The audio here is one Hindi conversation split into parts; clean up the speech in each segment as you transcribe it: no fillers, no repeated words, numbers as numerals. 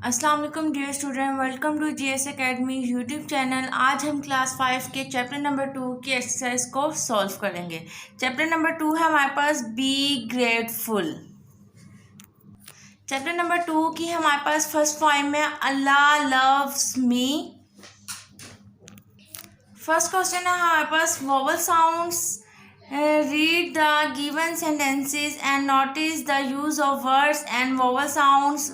अस्सलाम वालेकुम dear student, welcome to GS academy YouTube channel. आज हम क्लास 5 के चैप्टर नंबर 2 की एक्सरसाइज को सॉल्व करेंगे। चैप्टर नंबर 2 है हमारे पास बी ग्रेटफुल। चैप्टर नंबर 2 की हमारे पास फर्स्ट पोएम में Allah loves me. First question है हमारे पास vowel sounds. Read the given sentences and notice the use of words and vowel sounds.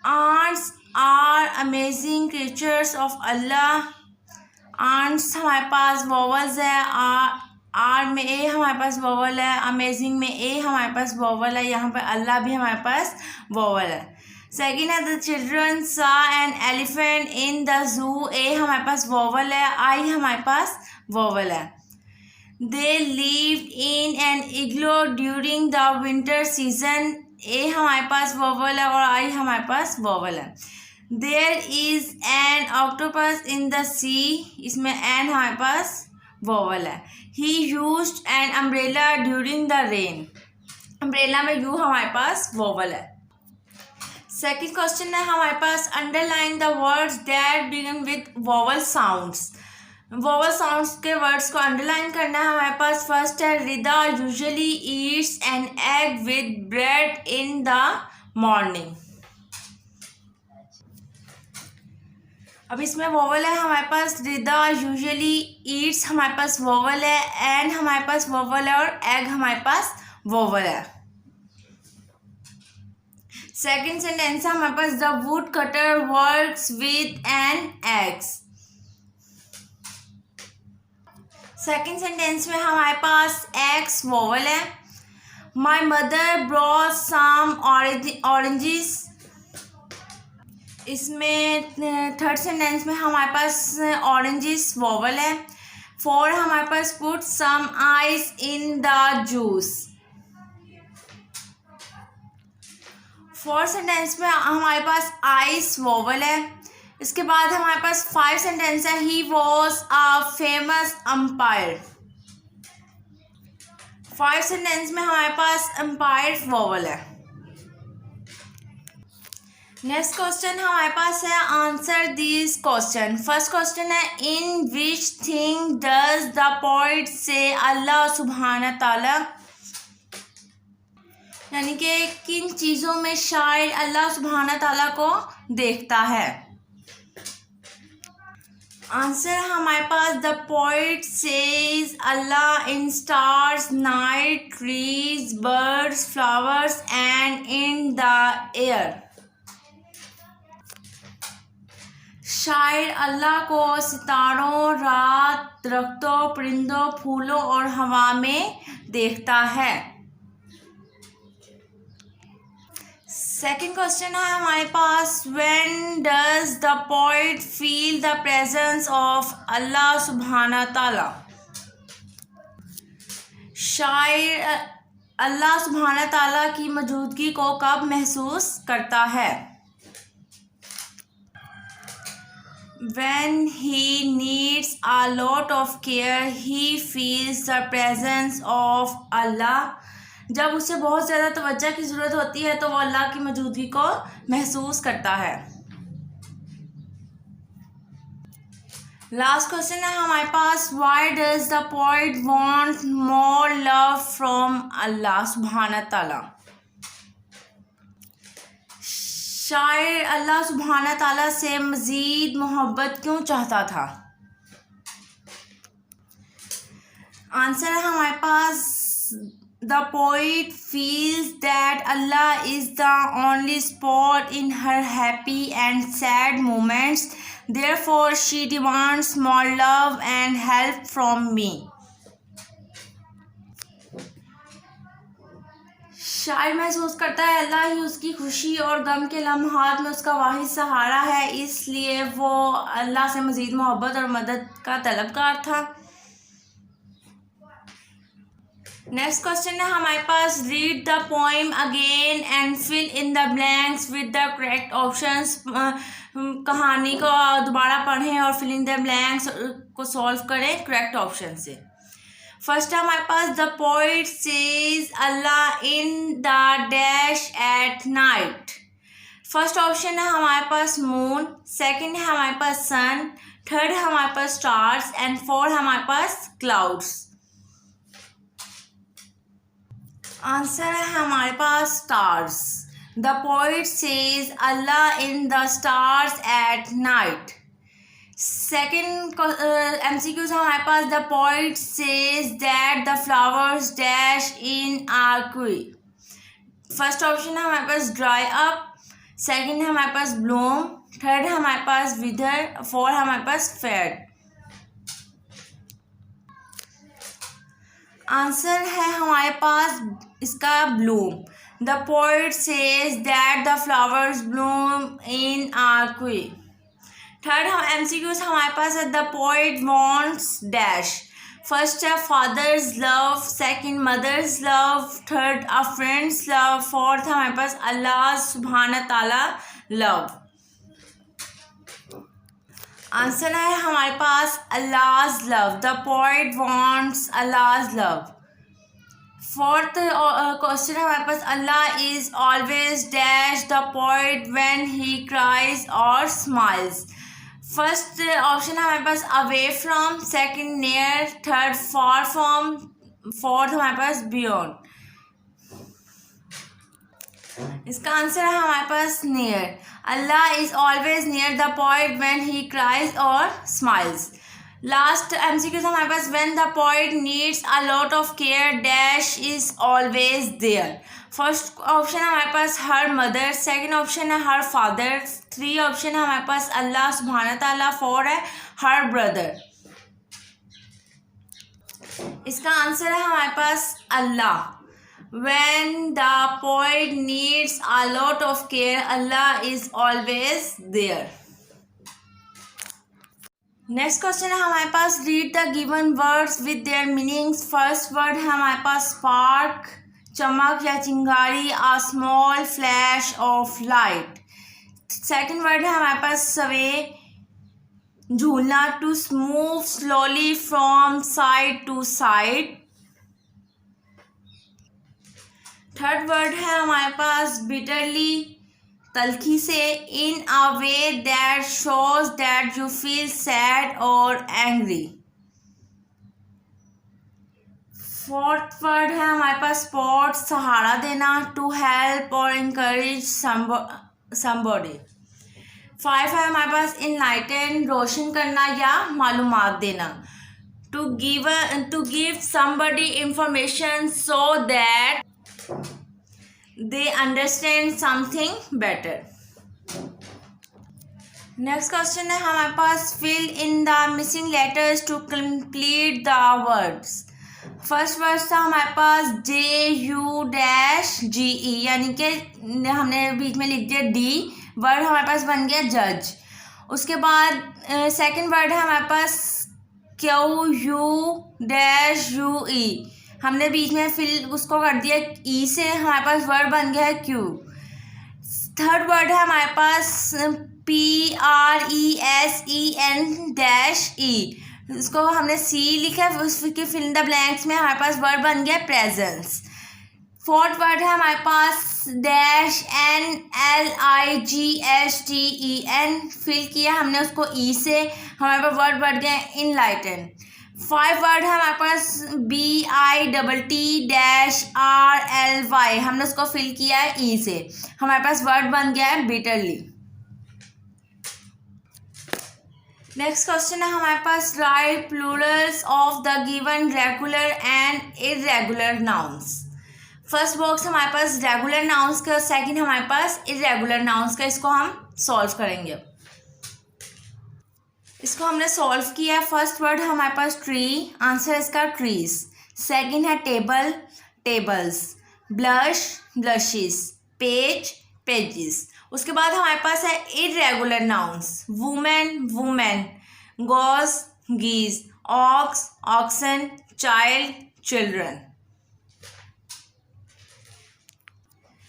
Ants are amazing creatures of Allah। Ants हमारे पास वोवल्स है। आर में ए हमारे पास वोवल है, अमेजिंग में ए हमारे पास वोवल है, यहाँ पे अल्लाह भी हमारे पास वोवल है। सेकेंड है the children saw an elephant in the zoo. A हमारे पास वोवल है, आई हमारे पास वोवल है। They live in an igloo during the winter season. A हमारे पास वोवल है और आई हमारे पास वोवल है। There is an octopus in the sea. इसमें एन हमारे पास वोवल है। He used an umbrella during the rain. Umbrella में यू हमारे पास वोवल है। सेकेंड क्वेश्चन है हमारे पास underline the words that begin with vowel sounds. Vowel sounds के वर्ड्स को अंडरलाइन करना है हमारे पास। फर्स्ट है Rida usually eats an egg with bread in the morning. अब इसमें वोवल है हमारे पास रिदा यूजुअली ईट्स हमारे पास वोवल है, एन हमारे पास वोवल है और एग हमारे पास वोवल है। सेकेंड सेंटेंस है हमारे पास the wood cutter works with an axe. Second sentence में हमारे पास एक्स वोवल है। My mother brought some oranges. इसमें थर्ड सेंटेंस में हमारे पास ऑरेंजेस वोवल है। फोर हमारे पास put some ice in the juice. Fourth sentence में हमारे पास आइस वोवल है। इसके बाद हमारे पास फाइव सेंटेंस है he was a famous umpire. Five sentence में हमारे पास अम्पायर वोवल है। नेक्स्ट क्वेश्चन हमारे पास है answer this question. First question है in which thing does the poet see Allah सुब्हाना ताला। यानी कि किन चीज़ों में शायर अल्लाह सुब्हाना ताला को देखता है। आंसर हमारे पास the poet says Allah in stars night trees birds flowers and in the air. शायर अल्लाह को सितारों, रात, दरख्तों, परिंदों, फूलों और हवा में देखता है। सेकेंड क्वेश्चन है हमारे पास when does the poet feel the presence of Allah सुब्हाना ताला। शायर अल्लाह सुब्हाना ताला की मौजूदगी को कब महसूस करता है। When he needs a lot of care he feels the presence of Allah। जब उसे बहुत ज़्यादा तवज्जो की ज़रूरत होती है तो वो अल्लाह की मौजूदगी को महसूस करता है। लास्ट क्वेश्चन है हमारे पास why does the poet want more love from Allah सुब्हाना ताला। शायर अल्लाह सुब्हाना ताला से मज़ीद मोहब्बत क्यों चाहता था। आंसर है हमारे पास The poet feels that Allah is the only spot in her happy and sad moments. Therefore, she demands more love and help from me. शायर महसूस करता है अल्लाह ही उसकी खुशी और गम के लम्हात में उसका वाहिद सहारा है, इसलिए वो अल्लाह से मज़ीद मोहब्बत और मदद का तलबगार था। नेक्स्ट क्वेश्चन है हमारे पास read the poem again and fill in the blanks with the correct options. कहानी को दोबारा पढ़ें और फिल इन द ब्लैंक्स को सॉल्व करें करेक्ट ऑप्शन से। फर्स्ट है हमारे पास the poet says Allah in the dash at night. First option है हमारे पास मून, सेकंड है हमारे पास सन, थर्ड है हमारे पास स्टार्स एंड फोर्थ हमारे पास क्लाउड्स। आंसर है हमारे पास stars. The poet says Allah in the stars at night. Second MCQs हमारे पास the poet says that the flowers dash in our क्वी। फर्स्ट ऑप्शन है हमारे पास ड्राई अप, सेकेंड है हमारे पास ब्लूम, थर्ड है हमारे पास विदर, फोर्थ है हमारे पास फेड। आंसर है हमारे पास इसका bloom. The poet says that the flowers bloom in our क्वी। थर्ड हम MCQs हमारे पास है the poet wants dash. First है father's love, second mother's love, third a friend's love, fourth हमारे पास अल्लाह सुब्हान ताला लव। आंसर है हमारे पास Allah's love. The poet wants Allah's love. Fourth question है हमारे पास Allah is always dash the poet when he cries और स्माइल्स। फर्स्ट ऑप्शन है हमारे पास away from, second near, third far from, fourth हमारे पास बियॉन्ड। इसका आंसर है हमारे पास near. Allah is always near the poet when he cries और स्माइल्स। लास्ट MCQ हमारे पास when the poet needs a lot of care dash is always there. First option है हमारे पास हर मदर, सेकंड ऑप्शन है हर फादर, थ्री ऑप्शन है हमारे पास अल्लाह सुब्हान ताला, फोर है हर ब्रदर। इसका आंसर है हमारे पास अल्लाह। When the poet needs a lot of care, Allah is always there. Next question है हमारे पास read the given words with their meanings. First word है हमारे पास स्पार्क, चमक या चिंगारी, a small flash of light. Second word है हमारे पास सवे, झूलना, to move slowly from side to side. Third word है हमारे पास बिटरली, तल्खी से, in a way that shows that you feel sad और एंग्री। फोर्थ वर्ड है हमारे पास सपोर्ट, सहारा देना, टू हेल्प और इंकरेज समबॉडी। फाइव है हमारे पास इनलाइटन, रोशन करना या मालूमात देना, to give somebody information so that they understand something better. Next question है हमारे पास fill in the missing letters to complete the words. First word था हमारे पास JUGE, यानी कि हमने बीच में लिख दिया D, वर्ड हमारे पास बन गया जज। उसके बाद सेकंड वर्ड है हमारे पास QUE, हमने बीच में फिल उसको कर दिया ई से, हमारे पास वर्ड बन गया है क्यू। थर्ड वर्ड है हमारे पास PRESEN-E, उसको हमने सी लिखा है, उसके फिल इन द ब्लैंक्स में हमारे पास वर्ड बन गया प्रेजेंस। फोर्थ वर्ड है हमारे पास NLIGHTEN, फिल किया हमने उसको ई से, हमारे पास वर्ड बढ़ गया इनलाइटन। फाइव वर्ड है हमारे पास BITT-RLY, हमने उसको फिल किया है ई से, हमारे पास वर्ड बन गया है बिटरली। नेक्स्ट क्वेश्चन है हमारे पास write plurals of the given regular and irregular nouns. First box हमारे पास रेगुलर नाउन्स का, सेकंड हमारे पास इरेगुलर नाउन्स का, इसको हम सॉल्व करेंगे। इसको हमने सॉल्व किया। फर्स्ट वर्ड है हमारे पास ट्री, आंसर इसका ट्रीज। सेकंड है table, tables. Blush, blushes. Page, pages. उसके बाद हमारे पास है irregular nouns, women, women. Goose, geese. Ox, oxen. Child, children.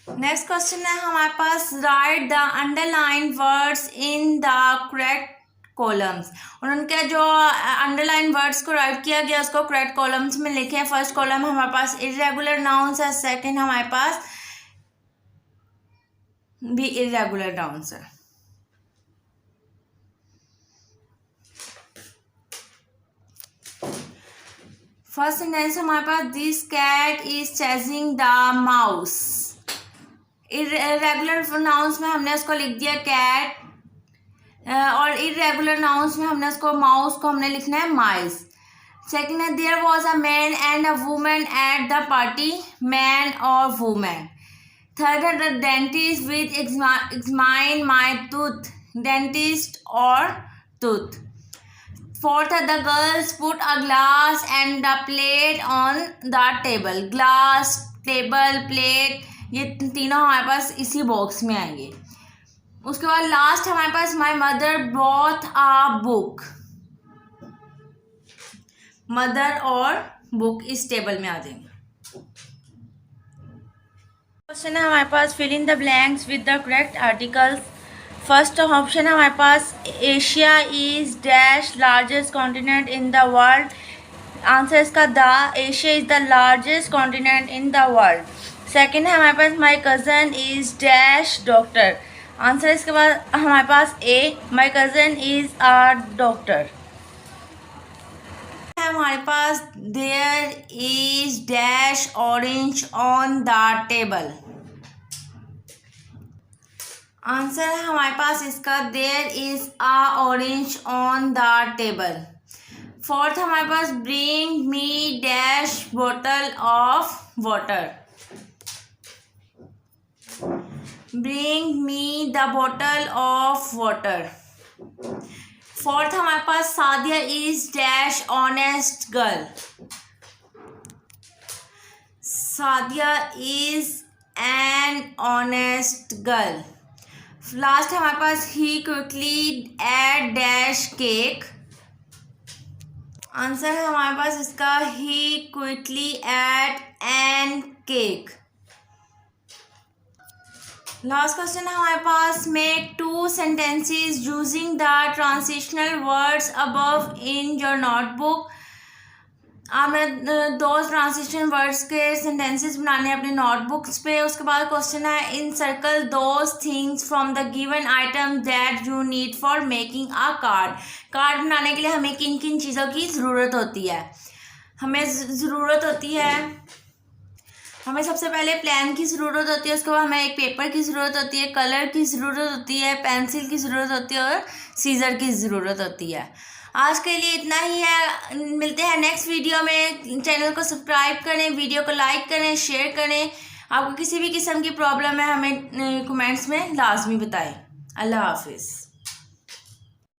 Next question है हमारे पास write the underline words in the correct columns, और उनके जो अंडरलाइन वर्ड्स को राइट किया गया उसको करेक्ट कॉलम्स में लिखे हैं। फर्स्ट कॉलम हमारे पास इरेगुलर नाउन्स है, सेकंड हमारे पास भी इरेगुलर नाउन्स है। फर्स्ट सेंटेंस हमारे पास, this cat is chasing the mouse. Irregular nouns में हमने उसको लिख दिया कैट, और इरेगुलर नाउन्स में हमने उसको माउस को हमने लिखना है माइस। सेकेंड है, there was a man and a women at the party, man और वुमेन। थर्ड है, the dentist with examine my tooth, dentist और टूथ। फोर्थ है, the girls put a glass and the plate on the table, glass, table, plate, ये तीनों हमारे पास इसी बॉक्स में आएंगे। उसके बाद लास्ट हमारे पास, my mother brought a book, mother और बुक इस टेबल में आ जाएंगे। क्वेश्चन है हमारे पास, fill in the blanks with the correct articles. First option है हमारे पास, Asia is dash largest continent in the world. Answer इसका the, Asia is the largest continent in the world. Second है हमारे पास, my cousin is dash doctor. Answer इसके बाद हमारे पास a, my cousin is a doctor. हमारे पास, there is dash orange on the table. Answer है हमारे पास इसका, there is a orange on the table. Fourth हमारे पास, bring me dash bottle of water, bring me the bottle of water. Fourth हमारे पास, Sadia is dash honest girl, Sadia is an honest girl. Last है हमारे पास, he quickly ate dash cake. Answer है हमारे पास इसका, he quickly eight N cake. Last question है हमारे पास, make 2 sentences using the transitional words above in your notebook. हमें 2 ट्रांजिशन वर्ड्स के सेंटेंसेस बनाने हैं अपने नोटबुक्स पे। उसके बाद क्वेश्चन है, encircle those things from the given item that you need for making a card. Card बनाने के लिए हमें किन किन चीज़ों की ज़रूरत होती है? हमें ज़रूरत होती है, हमें सबसे पहले प्लान की ज़रूरत होती है, उसके बाद हमें एक पेपर की ज़रूरत होती है, कलर की ज़रूरत होती है, पेंसिल की ज़रूरत होती है और सीज़र की ज़रूरत होती है। आज के लिए इतना ही है, मिलते हैं नेक्स्ट वीडियो में। चैनल को सब्सक्राइब करें, वीडियो को लाइक करें, शेयर करें। आपको किसी भी किस्म की प्रॉब्लम है हमें कमेंट्स में लाजमी बताएं। अल्लाह हाफिज़।